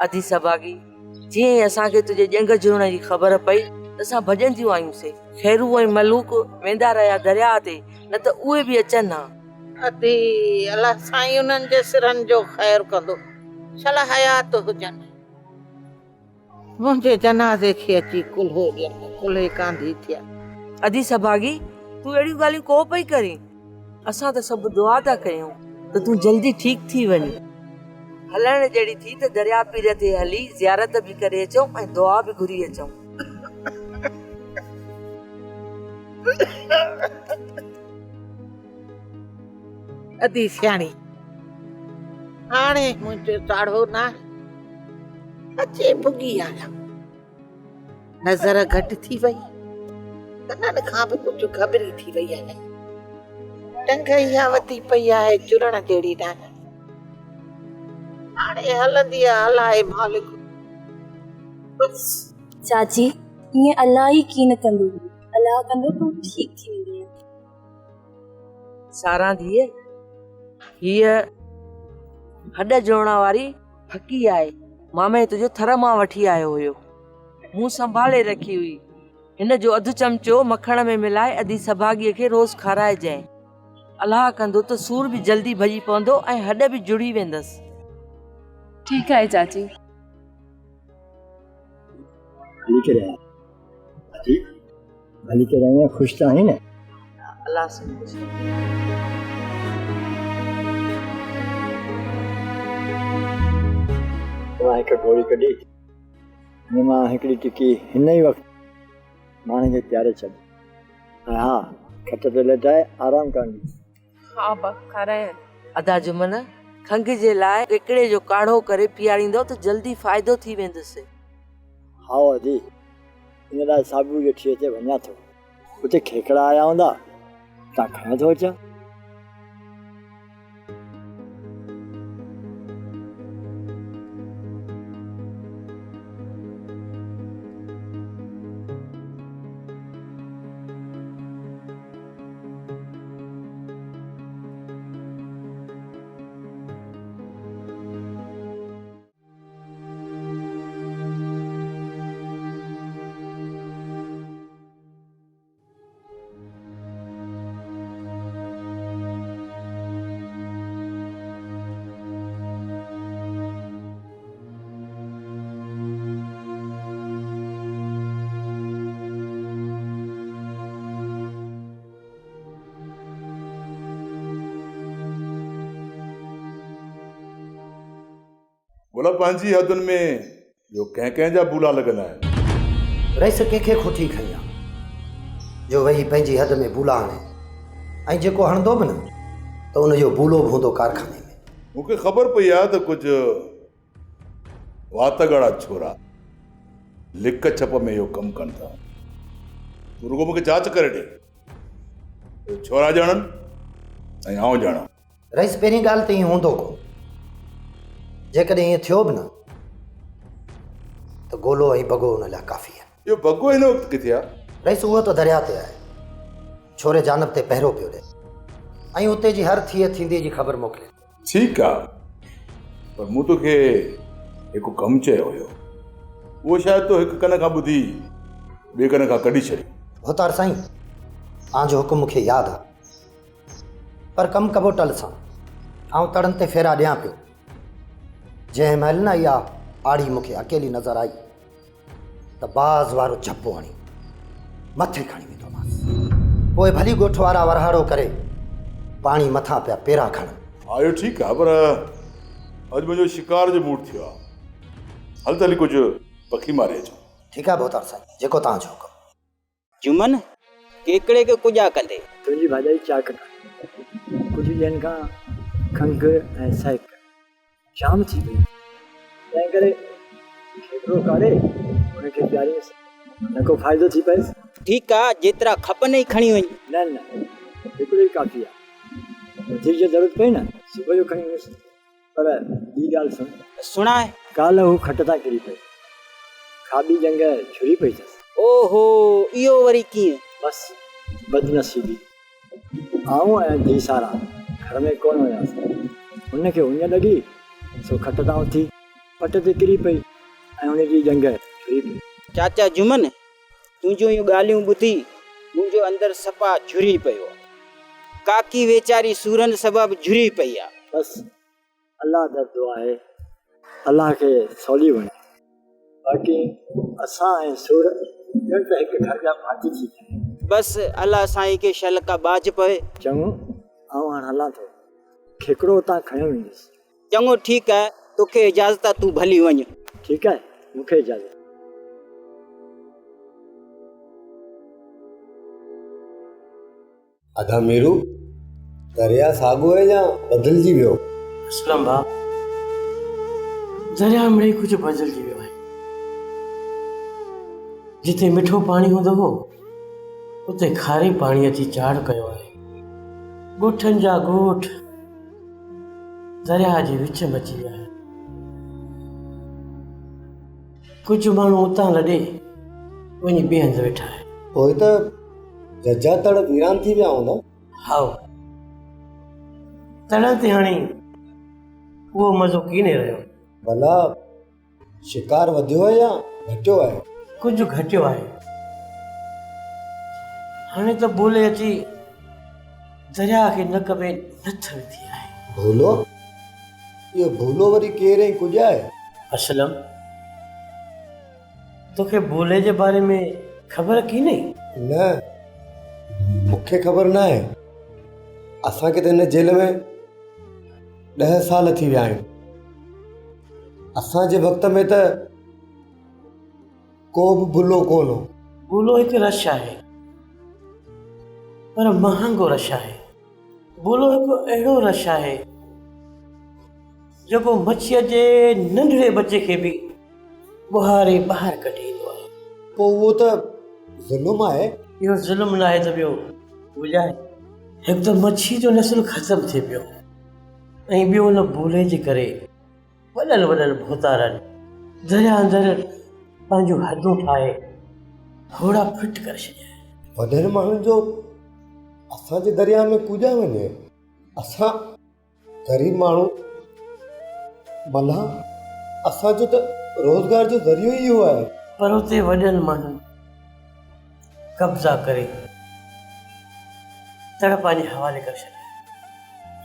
अधी सभागी जी असांखे तुझे जंग जुड़ण जी ख़बर पई त असां भॼंदियूं आहियूंसीं। खैरू ऐं मलूक वेंदा रहिया दरिया ते, न त उहे बि अचनि हा। अधी अलाह साईं उन्हनि जे सिरनि जो ख़ैरु कंदो, शला हयात हुजनि। मुंहिंजे जनाज़े खे अची कुल्हो ॾियनि, कुल्हे कांधी थिया। अधी सभागी तूं अहिड़ियूं ॻाल्हियूं को पई करीं। असां त सभु दुआ था कयूं त तूं जल्दी ठीकु थी वञी। हलण जहिड़ी थी त दरिया पीर ते हली ज़ियारत बि करे अचूं ऐं दुआ बि घुरी अचूं। अधी सियाणी हाणे मुंहिंजो चाढ़ो न अचे भुगी आया। नज़र घटि थी वई, कननि खां बि कुझु ख़बरी थी वई आहे। टंग इहा वती पई आहे चुरण जहिड़ी न। हाणे हलंदी आहे अलाए मालिक। चाची हीअं अलाह ई कीन कंदो, अलाह कंदो तूं ठीकु थी वेंदी। सारा धीअ हीअ हॾ जोड़ण वारी फकी आहे। मामे तुंहिंजो थर मां वठी आयो हुयो, मूं संभाले रखी हुई। हिन जो अधु चमचो मखण में मिलाए अधी सभागीअ खे रोज़ खाराइजांइ। अलाह कंदो त सूर बि जल्दी भॼी पवंदो ऐं हॾ बि जुड़ी वेंदसि। ठीकु आहे चाची। भली के रहे खुश तो है ना? अल्लाह से खुश। हिकु गोरी कढी हिन मां हिकिड़ी टिकी हिन ई वक़्तु माणे खे प्यारे छॾ। हा खट ते लटाए आराम करणी। हा बा खाराए। अदा जुमन खंघ जे लाइ केकड़े जो काढ़ो करे पीआरींदो त जल्दी फ़ाइदो थी वेंदुसि। हा अदी इन लाइ साबू वेठी अचे वञा थो। उते खेकड़ा आया हूंदा तव्हां खणो थो अचां। बोला पंहिंजी हदुनि में जो कंहिं जा बूला लॻल आहिनि। रईस कंहिंखे खोटी खई आहे जो वही पंहिंजी हद में बूला हणे ऐं जेको हणंदो बि न त उनजो बूलो बि हूंदो कारखाने में। मूंखे ख़बर पई आहे त कुझु वातगड़ा छोरा लिक छप में इहो कमु कनि था। तूं रुगो मूंखे जांच करे ॾे, छोरा ॼाणनि ऐं आउं ॼाणा। रईस पहिरीं ॻाल्हि त ईअं हूंदो कोन। जेकॾहिं ईअं थियो बि न त गोलो ऐं बगो हुन लाइ काफ़ी आहे। इहो बगो हिन वक़्तु किथे आहे? रईस उहो त दरिया ते आहे, छोरे जानब ते पहिरो पियो ॾे ऐं उते जी हर थिए थींदी जी ख़बर मोकिले। ठीकु आहे, पर मूं तोखे हिकु कमु चयो हुयो, उहो शायदि तो हिकु कन खां ॿुधी ॿिए कन खां कढी छॾी। होतार साईं तव्हांजो हुकुम मूंखे यादि आहे, पर कमु कबो टल सां। आउं तड़नि ते फेरा ॾियां पियो। जंहिं महिल न इहा आड़ी मूंखे अकेली नज़र आई त बाज़ वारो झपो हणी मथे खणी वेठोमांसि। पोइ भली ॻोठ वारा वरहाड़ो करे पाणी मथां पिया पेरा खणनि। हा इहो ठीकु आहे, पर अॼु मुंहिंजो शिकार जो मूड थियो आहे। हल त हली कुझु पखी मारे अचो। ठीकु आहे भोतार साईं, जेको तव्हांजो हुकुम। जुमन केकड़े खे कुझा कंदे तुंहिंजी भाॼाई चाक कुझु ॾींहंनि खां खंघि ऐं सहक जाम थी वई, तंहिं करे केतिरो काढ़े हुनखे प्यारीसि, न को फ़ाइदो थी पएसि। ठीकु आहे, जेतिरा खपनि ई खणी वञ। न न हिकिड़ो ई काफ़ी आहे। वधीक जो ज़रूरत पई न सुबुह जो खणी वयुसि। पर ॿी ॻाल्हि सुन। सुणाए। काल्ह हू खट तां किरी पई, खाॿी जंग छुरी पई अथसि। ओहो, इहो वरी कीअं? बसि बदनसीबी। आऊं ऐं धी सारा घर में कोन हुयासीं। हुनखे उञ लॻी सो खट तां उथी पट ते किरी पई ऐं हुन जी जंग ठही पई। चाचा जुमन, तुंहिंजूं इयूं ॻाल्हियूं ॿुधी मुंहिंजो अंदरि सफ़ा झुरी पियो। काकी वेचारी सूरनि सबबु झुरी पई आहे। बसि अलाह दर्दो आहे, अलाह खे सवली वणे। बाक़ी असां ऐं सूर ॼण त हिकु घर जा भाती थी विया। बसि अलाह साईं खे शल का बाज पए। चङो, आउं हाणे हलां थो, खेकड़ो उतां खयो वेंदुसि। चङो ठीकु आहे, तोखे इजाज़त आहे, तूं भली वञ। ठीकु आहे, मूंखे इजाज़त। आधा मेरू दरिया साॻियो आहे या बदिलजी वियो? असलम भाउ, दरिया मिड़ई कुझु बदिलजी वियो आहे। जिते मिठो पाणी हूंदो हो उते खारे पाणीअ जी चाढ़ कयो आहे। ॻोठनि जा ॻोठ दरिया जे विच में अची विया आहिनि। कुझु माण्हू उतां लॾे वञी ॿिए हंधि वेठा आहिनि। पोइ त जजा तड़ वीरान थी विया हूंदा। हाओ, तड़नि ते हाणे उहो मज़ो कीने रहियो। भला शिकार वधियो आहे या घटियो आहे? कुझु घटियो आहे। हाणे त बोले अची दरिया खे नक में नथ विधी आहे। भूलो? इहो भूलो वरी केरु ऐं कुझु आहे? असलम, तोखे बोले जे बारे में ख़बर कीने? न, मूंखे ख़बर न आहे। असांखे त हिन जेल में 10 साल थी विया आहिनि। असांजे वक़्त में त को बि भुलो कोन हो। बोलो हिकु रश आहे, पर महांगो रश आहे। बोलो हिकु अहिड़ो रश आहे जेको मच्छीअ जे नंढड़े बचे खे बि बुहारे ॿाहिरि कढी ईंदो आहे। पोइ उहो त ज़ुल्म आहे। इहो ज़ुल्म न आहे त ॿियो ॿुधाए। हिकु त मच्छी जो नस्ल ख़तमु थिए पियो ऐं ॿियो हुन बोले जे करे वॾनि वॾनि भोतारनि दरिया अंदरि पंहिंजूं हदूं ठाहे थोड़ा फिट करे छॾिया। वॾनि माण्हुनि जो असांजे दरिया में कूॼा वञे। असां ग़रीब माण्हू मल्हा, असांजो त रोज़गार जो ज़रियो ई इहो आहे। पर उते वॾनि माण्हुनि कब्ज़ा करे तड़ पंहिंजे हवाले करे छॾिया।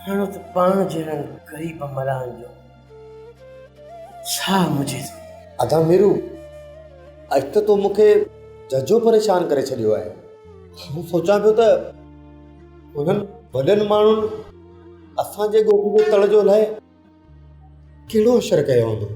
हाणे त पाण जहिड़नि ग़रीब मल्हानि जो छा मुझे? आधा मेरू, अॼु त तो मूंखे जजो परेशान करे छॾियो आहे। मूं सोचां पियो त उन्हनि वॾनि माण्हुनि असांजे ॻोठ जे तड़ जो लाइ कहिड़ो असरु कयो हूंदो।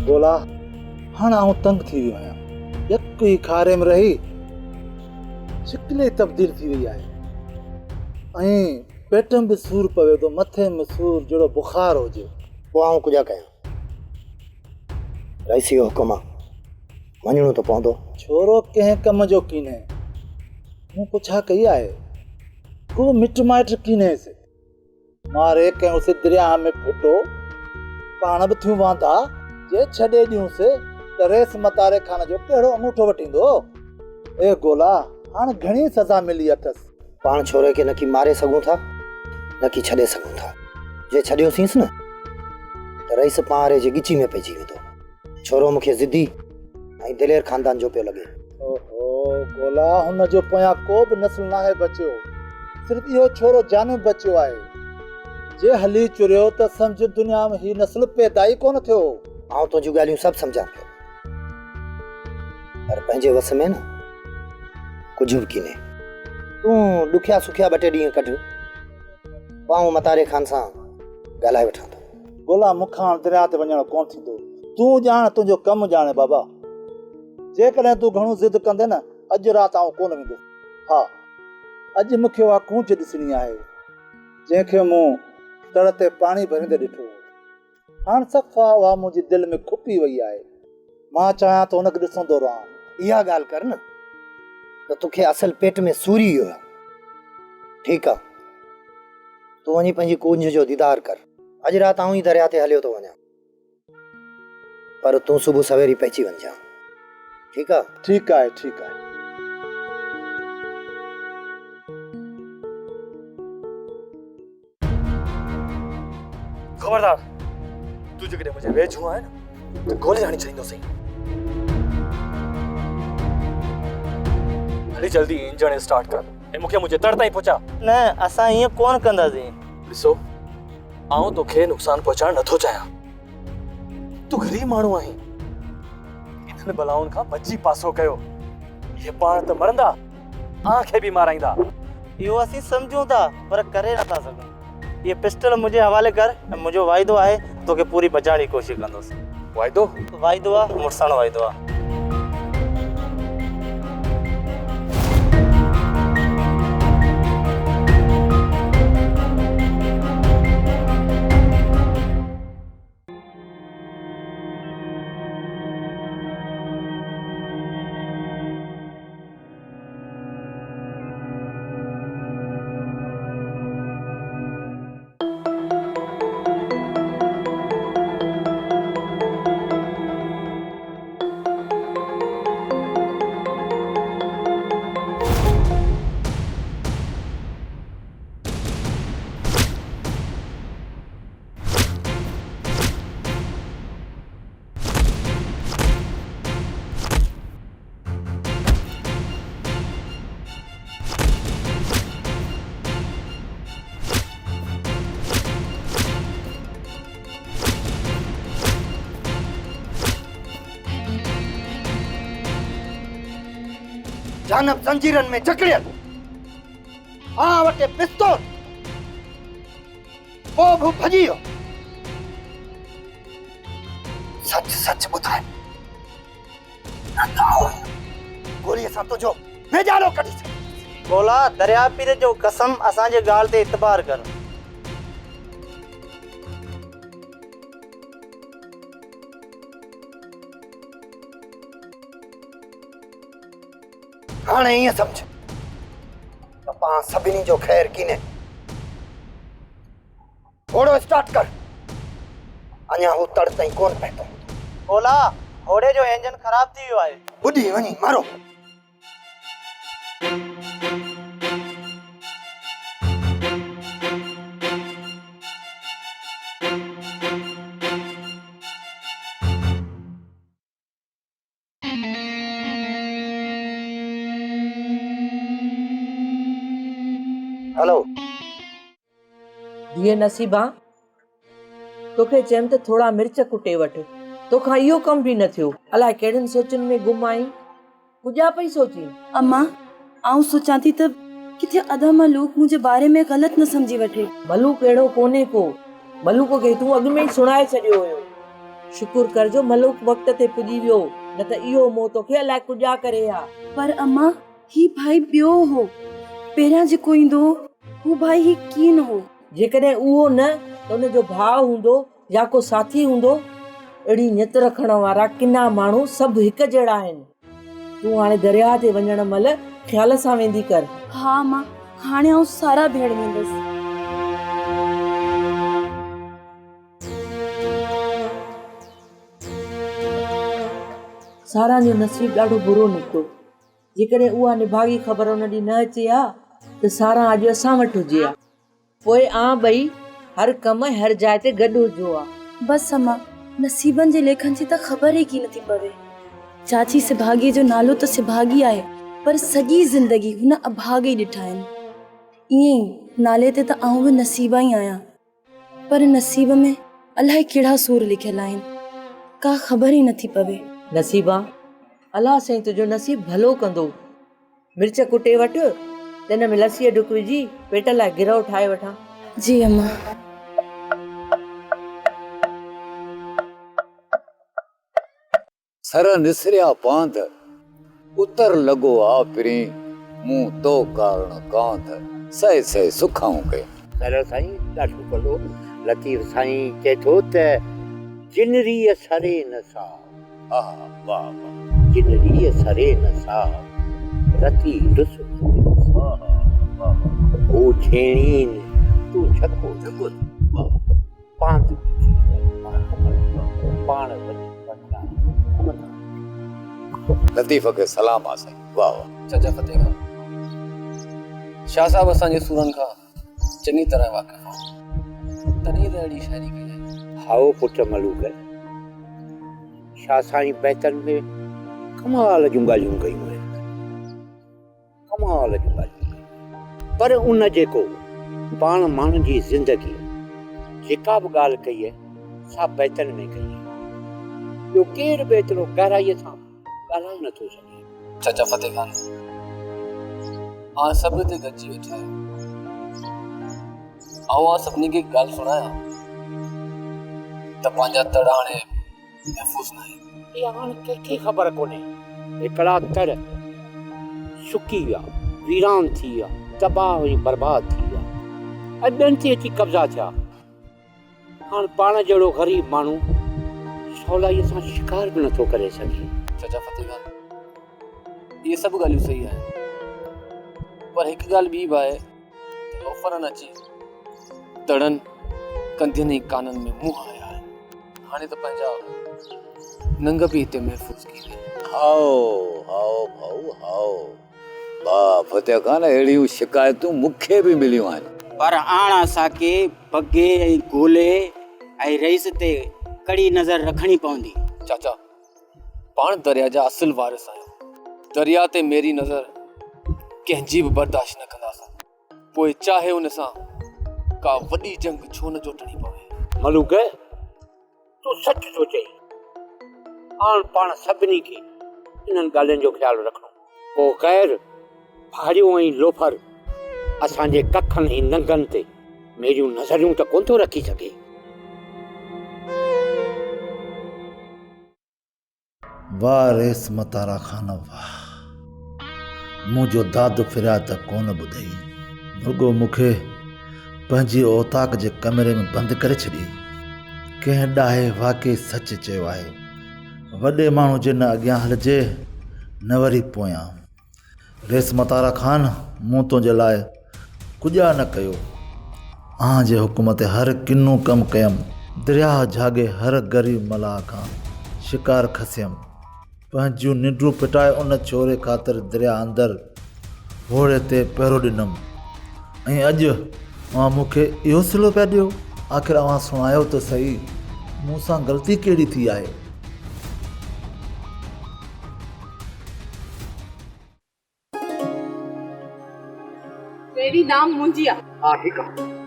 बोला, हाणे आउं तंग थी वियो आहियां। यक ई खारे में रही शिकिल तब्दील थी वई आहे। ऐं पेट में बि सूर पवे थो, मथे में सूर जहिड़ो बुखार हुजे। पोइ आउं कुझु कयां? रईसी जो हुकुम आहे, वञिणो त पवंदो। छोरो कंहिं कम जो कीने, मूं पुछा कई आहे, को मिट माइट कीनेसि, मारे कयोंसि दरिया में फिटो, पाण बि थियूं वांदा, जे छॾे ॾियूंसि त रेस मतारे खान जो कहिड़ो अंगूठो वठींदो। ए गोला, हाणे घणी सज़ा मिली अथसि। पाण छोरे खे न की मारे सघूं था, न की छॾे सघूं था। जे छॾियोसींसि न त रईस पारे जे ॻिची में पइजी वेंदो। छोरो मूंखे ज़िदी ऐं दिलेर ख़ानदान जो पियो लॻे। ओहो गोला, हुन जो पोयां को बि नस्ल नाहे बचियो, सिर्फ़ इहो छोरो जान बचियो आहे। जे हली चुरियो त सम्झ दुनिया में ही नस्ल पैदा ई कोन थियो। आउं तुंहिंजूं ॻाल्हियूं सभु सम्झां पियो, पर पंहिंजे वस में न कुझु बि कीने। तूं ॾुखिया सुखिया 2 टे ॾींहं कढ, पाऊं मतारे खान सां ॻाल्हाए वठां थो। गोला, मूंखां दरिया ते वञणु कोन थींदो। तूं ॼाण, तुंहिंजो कमु ॼाणे बाबा। जेकॾहिं तूं घणो ज़िद कंदे न, अॼु राति आउं कोन वेंदुसि। हा, अॼु मूंखे उहा कूंच ॾिसणी आहे जंहिंखे मूं तड़ ते पाणी भरींदे ॾिठो। हाणे सफ़ा उहा मुंहिंजी दिलि में खुपी वई आहे। मां चाहियां त हुनखे ॾिसंदो रहां। इहा ॻाल्हि कर न त तोखे असल पेट में सूरी वियो आहे। ठीकु आहे, तूं वञी पंहिंजी कुंज जो दीदार कर। अॼु राति आउं ई दरिया ते हलियो थो वञां, पर तूं सुबुह सवेरी पहुची वञजां। ठीकु आहे? ठीकु आहे, ठीकु आहे। खबरदार, तू जेकॾहिं मुंहिंजे वेझो आहे न त गोली हणी छॾींदोसीं। हली जल्दी इंजन स्टार्ट कर ऐं मूंखे मुंहिंजे तड़ ताईं पहुचा। न, असां ईअं कोन कंदासीं। ॾिसो, आउं तोखे नुक़सानु पहुचाइणु नथो चाहियां। तूं ग़रीब माण्हू आहीं, इन्हनि बलाउनि खां बची पासो कयो। इहे पाण त मरंदा, आंखे बि माराईंदा। इहो असीं सम्झूं था, पर करे नथा सघूं। ये पिस्टल मुझे हवाले कर, मुझो वाइदो आहे तोखे पूरी बचाइण जी कोशिश कंदुसि। वाइदो? वाइदो आहे, मुड़साणो वाइदो आहे। जानब जंजीरन में जकड़ियल, हाँ वटे पिस्तौल, वो भी भजी वियो। सच सच ॿुधाए, गोलीअ सां तुंहिंजो वेझारो कढी छॾ। गोला, दरिया पीर जो कसम असांजे ॻाल्हि ते इतबार कर। हाणे ईअं सम्झ त पाण सभिनी जो ख़ैर कीने। घोड़ो स्टार्ट कर, अञा हू तड़ ताईं कोन पहुतो। गोला, घोड़े जो इंजन ख़राब थी वियो आहे। ॿुधी वञी मारो। हेलो धीअ नसीबा, तोखे चयमि त थोड़ा मिर्च कुटे वठ, तोखां इहो कम बि न थियो। अलाए कहिड़नि सोचनि में गुम आई, पुॼा पई सोची। अम्मा, आउं सोचां थी त किथे अधा मलूक मुंहिंजे बारे में ग़लति न समझी वठे। मलूक अहिड़ो कोन्हे को, मलूक खे तूं अॻु में ई सुणाए छॾियो हुयो। शुकुर कर जो मलूक वक़्त ते पुॼी वियो, न त इहो मोह तोखे अलाए कुॼा करे हा। पर अम्मा, ही भाई ॿियो हो। पहिरियां जेको ईंदो हू भाई ही कीन हो? जेकॾहिं उहो न त उनजो भाउ हूंदो या को साथी हूंदो। अहिड़ी नियत रखण वारा किना माण्हू सभु हिकु जहिड़ा आहिनि। तूं हाणे दरिया ते वञण महिल ख़्याल सां वेंदी कर। हाँ मां, हाणे आऊं सारा भेण वेंदसि। सारा जो नसीब ॾाढो बुरो निकितो। जेकॾहिं उहा निभागी ख़बर उन ॾींहुं न अचे हा त सारा अॼु असां वटि हुजे हा। पोइ ॿई हर कम हर जाइ ते गॾु हुजो हा। बस अम्मा, नसीबनि जे लेखनि जी त ख़बर ई की नथी पवे। चाची सिभागीअ जो नालो त सिभागी आहे, पर सॼी ज़िंदगी हुन अभागे ई ॾिठा आहिनि। ईअं ई नाले ते त आऊं बि नसीबा ई आहियां, पर नसीब में अलाए कहिड़ा सूर लिखियल आहिनि, का ख़बर ई नथी पवे। नसीबा, अलाह साईं तुंहिंजो नसीब भलो कंदो। मिर्च कुटे वठि, हिन में लस्सीअ ढुक विझी पेट लाइ गिरह ठाहे वठां। जी अम्मा। सर निसरिया पांध उतर लगो आ पिरी मुंह तो कारण कांध सह सह सुखाऊं के। सर साईं ॾाढो भलो। लतीफ़ साईं चए थो त जिनरीअ सरे न सा। वाह वाह। जिनरीअ सरे न सा रती रुस ओ छेणीन तू छको छको पांध पाण लतीफ़ के सलाम आ साईं। वाह वाह। चाचा फतेह खान, शाह साहब असांजे सूरनि खां चङी तरह वाक़िफ़ हो, तॾहिं त अहिड़ी शाइरी कई आहे। हाओ पुट मलूक, शाह साईं बैतन में कमाल जूं ॻाल्हियूं कयूं आहिनि, कमाल जूं ॻाल्हियूं। पर उन जेको पाण माण्हुनि जी ज़िंदगी जेका बि ॻाल्हि कई आहे सा बैतन में कई आहे। ॿियो केरु बि एतिरो गहराईअ सां ॻाल्हाए नथो सघे। चाचा फतेह खान, सभु ते गॾिजी वेठा आहियो। सभिनी खे ॻाल्हि सुणायां त पंहिंजा तड़ हाणे महफ़ूज़ न आहिनि। इहा हाणे कंहिंखे ख़बर कोन्हे। हिकिड़ा तड़ सुकी विया, वीरान थी विया, तबाह ऐं बर्बाद थी विया, ऐं ॿियनि ते अची कब्ज़ा थिया। हाणे पाण जहिड़ो ग़रीब माण्हू सवलाईअ सां शिकार बि नथो करे सघे। चाचा फतेह खान, इहे सभु ॻाल्हियूं सही आहिनि, पर हिकु ॻाल्हि ॿी बि आहे त लोफरनि अची तड़नि कंधियुनि ऐं काननि में मुंहुं आया आहिनि। हाणे त पंहिंजा नंग बि हिते महफ़ूज़ की विया। हाओ हाओ भाऊ हाओ। वाह फतेह खान, अहिड़ियूं शिकायतूं मूंखे बि मिलियूं आहिनि, पर हाणे असांखे बगे ऐं गोले ऐं रईस ते कड़ी नज़र रखणी पवंदी। चाचा, पाण दरिया जा असुल वारिस आहियूं। दरिया ते मेरी नज़र कंहिंजी बि बर्दाश्त न कंदासीं, पोइ चाहे उन सां का वॾी जंग छो न जोटणी पवे। मलूक, तूं सच थो चई। हाणे पाण सभिनी खे इन्हनि ॻाल्हियुनि जो ख़्यालु रखणो। पोइ ख़ैर भाड़ियूं ऐं लोफर असांजे कखनि ऐं नंगनि ते मेरियूं नज़रियूं त कोन थो रखी सघे। वाह रेस मतारा खान वाह, मुंहिंजो दादु फिरियाद त कोन ॿुधई, रुॻो मूंखे पंहिंजी औताक जे कमरे में बंदि करे छॾी। कंहिं ॾाहे वाक़ई सच चयो आहे, वॾे माण्हू जे न अॻियां हलिजे न वरी पोयां। रेस मतारा खान, मूं तुंहिंजे लाइ कुझु न कयो। आं जे हुकुम ते हर किनो कमु कयमि, दरिया झागे हर ग़रीब मलाह खां शिकार खसियमि, पंहिंजूं निंडूं पिटाए उन छोरे ख़ातिर दरिया अंदरि घोड़े ते पहिरो ॾिनमि। ऐं अॼु मूंखे इहो सिलो पिया ॾियो। आख़िर सुणायो त सही, मूं सां ग़लती कहिड़ी थी आहे? तेरी नाम मुंजिया। हाँ ठीक है।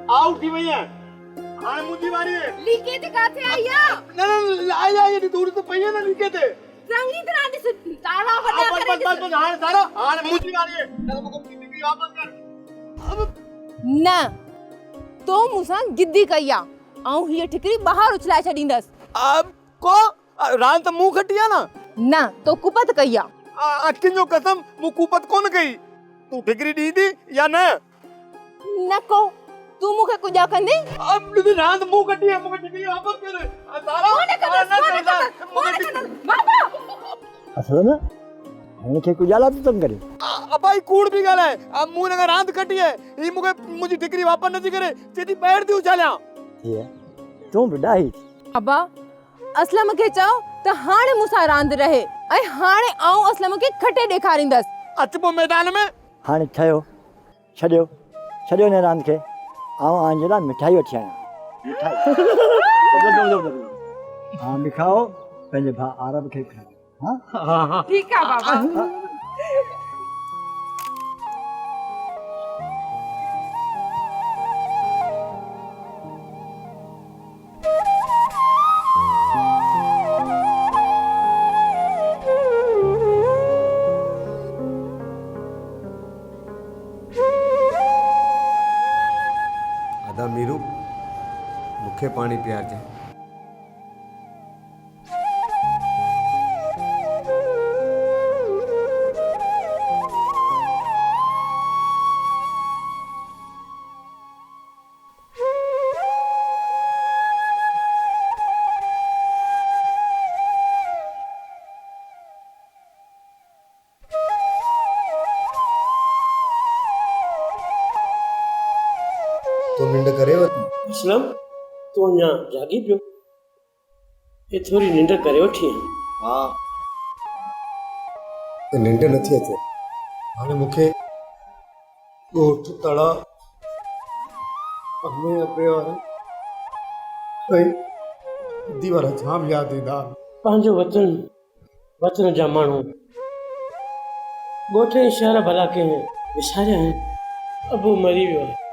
आओ थी भैया, हाणे मुंहिंजी वारी है। लीके ते काथे आया? न न आया ये दूर तो पई है ना लीके ते। चंगी तरह ॾिस ताला वॾा करे बस हाणे सारा हाणे मुंहिंजी वारी आहे न मूंखे डिग्री वापस कर न तो मूंसां गिद्दी कई आ ऐं हीअ ठिकरी ॿाहिरि उछलाए छॾींदसि अब को रान त मूं खटी आहे न तो कुपत कई आ अखियुनि जो कसम मूं कूपत कोन कई तूं डिग्री ॾींदी या न न को तू मूंखे कुझा कंदे अब रांद मूं खटी आहे मूंखे डिग्री वापस कर सारा असल में उनखे कुजाला तो तंग करे अबाई कूड़ भी गाल है अब मूं ने रांद खटी है ही मूंखे मुंहिंजी डिग्री वापस नथी करे चेती ॿाहिरि थी उछालियां ये तूं बिडाई अबा असलम खे चओ त हाणे मूंसां रांदि रहे ऐं हाणे आऊं असलम खे खटे ॾेखारींदसि अचबो मैदान में हाणे ठहियो छॾियो ने रांदि खे आऊं आंजे लाइ मिठाई वठी आहियां मिठाई हाँ लिखाओ पंहिंजे भाउ आरब खे खाओ हाँ ठीकु आहे बाबा आदा मीरू मूंखे पाणी पीआरिजे तो निंड करे वती असलम तू अञा जागी पियो ये थोड़ी निंड करे वठी हाँ निंड नथी अचे हाणे मूंखे ॻोठ तड़ा अम्मे अबे वारा भई दी वारा जाम याद ईंदा पंहिंजो वतन जा माण्हू ॻोठ ऐं शहर भला के विसारिया आहिनि अबू मरी वियो आहे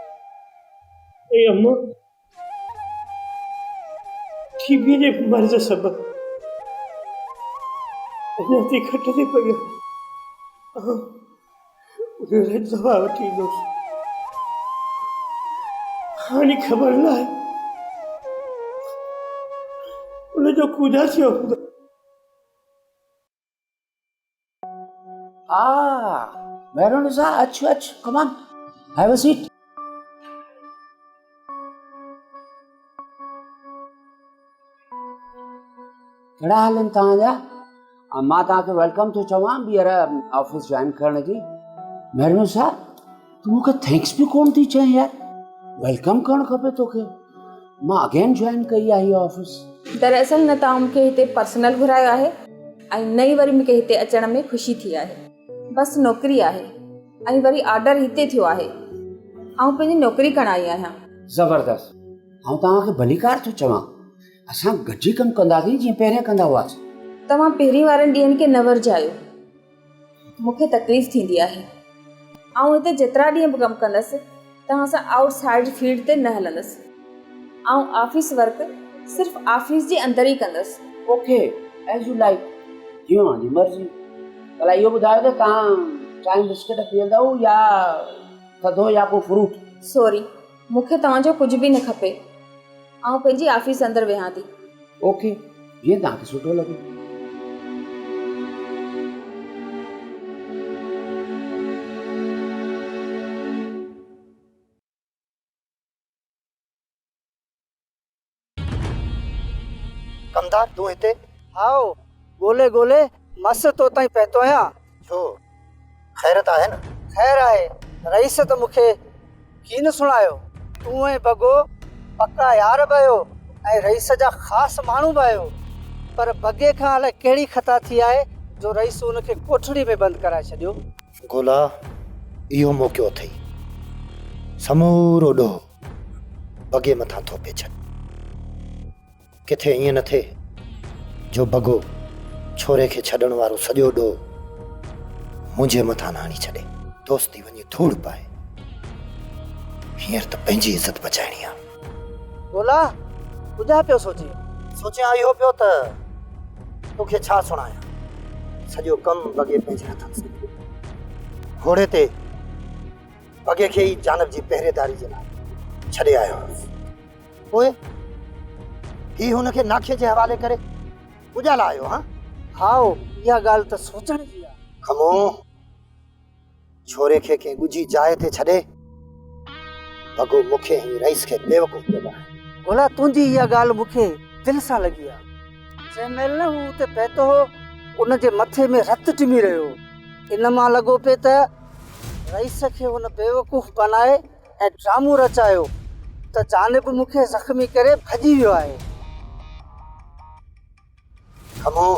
ऐं अम्मा टीबी जे मर्ज़ सबबु अञा थी खट ते पई आहे उनखे दवा वठी ईंदुसि हाणे ख़बर न आहे उनजो पूजा थियो हूंदो Meronisa, ach, come on, have a seat. कहिड़ा हाल आहिनि तव्हांजा मां तव्हांखे वेलकम थो चवां ॿीहर ऑफिस ज्वाइन करण जी महिरबानी साहब तूं मूंखे थैंक्स बि कोन थी चए यार वेलकम करणु खपे तोखे मां अगेन ज्वाइन कई आहे हीअ ऑफिस दरअसल न तव्हां मूंखे हिते पर्सनल घुरायो आहे ऐं नई वरी मूंखे हिते अचण में ख़ुशी थी आहे बसि नौकिरी आहे ऐं वरी ऑर्डर हिते थियो आहे ऐं पंहिंजी नौकिरी करण आई आहियां ज़बरदस्त आउं तव्हांखे भलीकार थो चवां असां गॾिजी कमु कंदासीं जीअं पहिरियों कंदा हुआसीं तव्हां पहिरीं वारनि ॾींहंनि खे न वरजायो मूंखे तकलीफ़ थींदी आहे ऐं हिते जेतिरा ॾींहं बि कमु कंदसि तव्हां सां आउटसाइड फील्ड ते न हलंदसि ऐं ऑफिस वर्क सिर्फ़ु ऑफिस जे अंदरि ई कंदसि ओके एज यू लाइक जीअं मुंहिंजी मर्ज़ी भला इहो ॿुधायो त तव्हां चांहि बिस्किट पीअंदव या थधो या को फ्रूट सॉरी मूंखे तव्हांजो कुझु बि न खपे आउं पंहिंजी ऑफिस अंदरि वेहां थी ओके जीअं तव्हांखे सुठो लॻे कमदार तूं हिते आओ ॻोल्हे मस तो ताईं पहुतो आहियां छो ख़ैरत आहे न ख़ैर आहे रईस त मूंखे कीन सुणायो तूं ऐं बगो पका यार बि आहियो ऐं रईस जा ख़ासि माण्हू बि आहियो पर बगे खां अलाए कहिड़ी ख़ता थी आहे जो रईस उनखे कोठड़ी में बंदि कराए छॾियो गोला इहो मौक़ो अथई समूरो ॾोह बगे मथां थोपे छॾ किथे ईअं न थिए जो बगो छोरे खे छॾण वारो सॼो ॾोह मुंहिंजे मथां न आणी छॾे दोस्ती वञी धूड़ पाए हींअर त पंहिंजी इज़त बचाइणी आहे गोला ॿुधा पियो सोचियां इहो पियो त तोखे छा सुणायां सॼो कमु बगे पंहिंजे हथनि सां घोड़े ते बगे खे ई जानब जी पहिरेदारी जे लाइ छॾे आयो हुउसि। पोइ ही हुनखे नाखे जे हवाले करे पुॼा लायो। हा हाओ इहा ॻाल्हि त सोचण जी आहे। खमो छोरे खे कंहिं ॻुझी जाइ ते छॾे बगो मूंखे ही रईस खे बेवकूफ़ पियो आहे। भला तुंहिंजी इहा ॻाल्हि मूंखे दिलि सां लॻी आहे। जंहिं महिल न हू उते पहुतो हो उन जे मथे में रतु टिमी रहियो। इन मां लॻो पिए त रईस खे हुन बेवकूफ़ बनाए ऐं ड्रामो रचायो त जानिब मूंखे ज़ख़्मी करे भॼी वियो आहे। खमो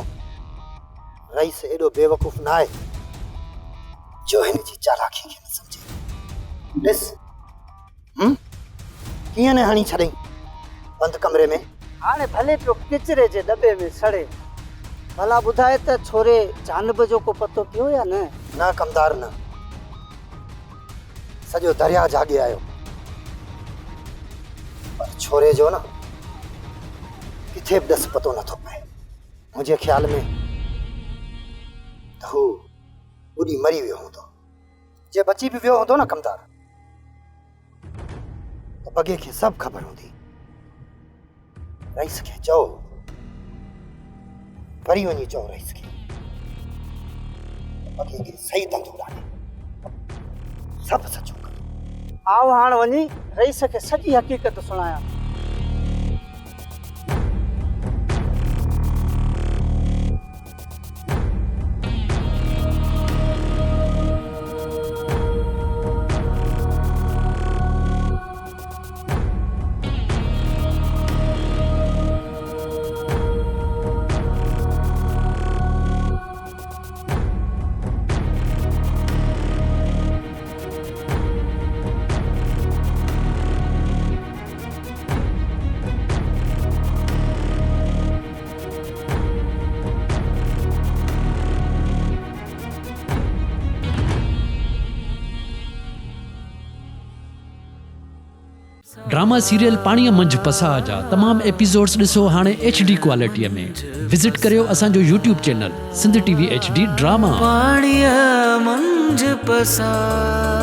रईस एॾो बेवकूफ़ न आहे जो हिन जी चालाकी खे न सम्झे। ॾिस कीअं न हणी छॾई बंदि कमरे में। हाणे भले पियो किचिरे जे दॿे में सड़े। भला ॿुधाए त छोरे जानब जो को पतो पियो या न? न कमदार न, सॼो दरिया जाॻे आयो पर छोरे जो न किथे बि ॾस पतो नथो पए। मुंहिंजे ख़्याल में त हू ॿुॾी मरी वियो हूंदो। जे बची बि वियो हूंदो न कमदार त बगे खे सभु ख़बर हूंदी। रईस खे चओ, वरी वञी चओ रईस खे बगे खे सही धंधो ॾाढे सभु सचो कर। आउं हाणे वञी रईस खे सॼी हक़ीक़त सुणायां। ड्रामा सीरियल पाणीअ मंझि पसाह जा तमाम एपिसोड्स ॾिसो हाणे HD क्वालिटीअ में। विज़िट करियो असांजो YouTube channel Sindh TV HD drama. पाणीअ मंझि पसाह।